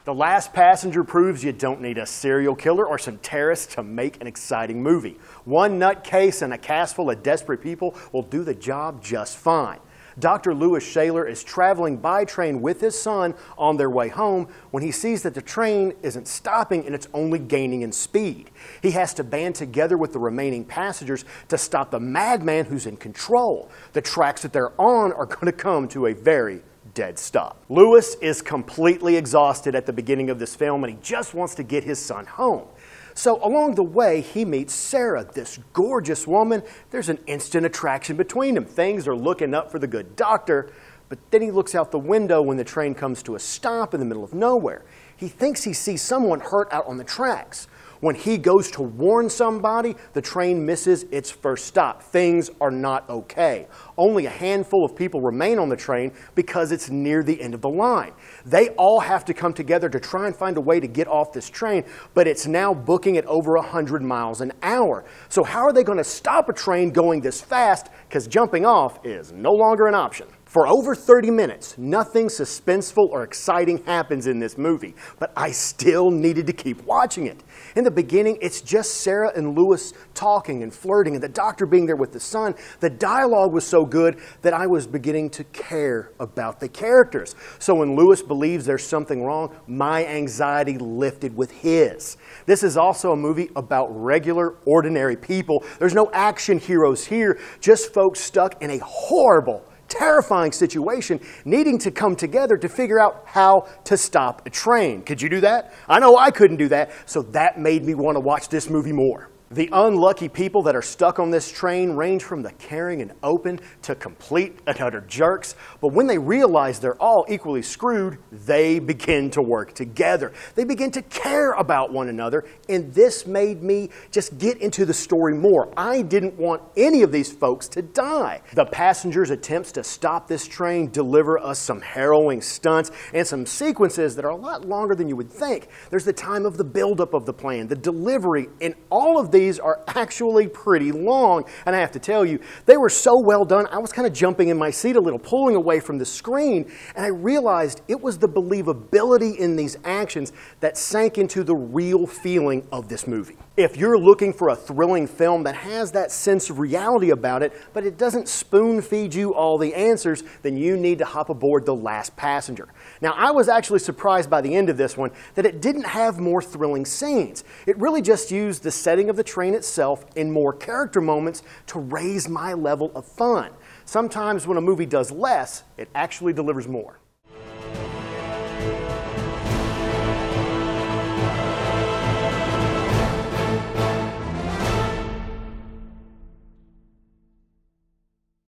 The Last Passenger proves you don't need a serial killer or some terrorists to make an exciting movie. One nutcase and a cast full of desperate people will do the job just fine. Dr. Louis Shaler is traveling by train with his son on their way home when he sees that the train isn't stopping and it's only gaining in speed. He has to band together with the remaining passengers to stop the madman who's in control. The tracks that they're on are going to come to a very dead stop. Louis is completely exhausted at the beginning of this film and he just wants to get his son home. So along the way, he meets Sarah, this gorgeous woman. There's an instant attraction between them. Things are looking up for the good doctor, but then he looks out the window when the train comes to a stop in the middle of nowhere. He thinks he sees someone hurt out on the tracks. When he goes to warn somebody, the train misses its first stop. Things are not okay. Only a handful of people remain on the train because it's near the end of the line. They all have to come together to try and find a way to get off this train, but it's now booking at over 100 miles an hour. So how are they going to stop a train going this fast? Because jumping off is no longer an option. For over 30 minutes, nothing suspenseful or exciting happens in this movie, but I still needed to keep watching it. In the beginning, it's just Sarah and Louis talking and flirting and the doctor being there with the son. The dialogue was so good that I was beginning to care about the characters. So when Louis believes there's something wrong, my anxiety lifted with his. This is also a movie about regular, ordinary people. There's no action heroes here, just folks stuck in a horrible, terrifying situation, needing to come together to figure out how to stop a train. Could you do that? I know I couldn't do that, so that made me want to watch this movie more. The unlucky people that are stuck on this train range from the caring and open to complete and utter jerks. But when they realize they're all equally screwed, they begin to work together. They begin to care about one another, and this made me just get into the story more. I didn't want any of these folks to die. The passengers' attempts to stop this train deliver us some harrowing stunts and some sequences that are a lot longer than you would think. There's the time of the buildup of the plan, the delivery, and all of these are actually pretty long, and I have to tell you, they were so well done, I was kind of jumping in my seat a little, pulling away from the screen, and I realized it was the believability in these actions that sank into the real feeling of this movie. If you're looking for a thrilling film that has that sense of reality about it, but it doesn't spoon-feed you all the answers, then you need to hop aboard The Last Passenger. Now, I was actually surprised by the end of this one that it didn't have more thrilling scenes. It really just used the setting of the train itself and more character moments to raise my level of fun. Sometimes when a movie does less, it actually delivers more.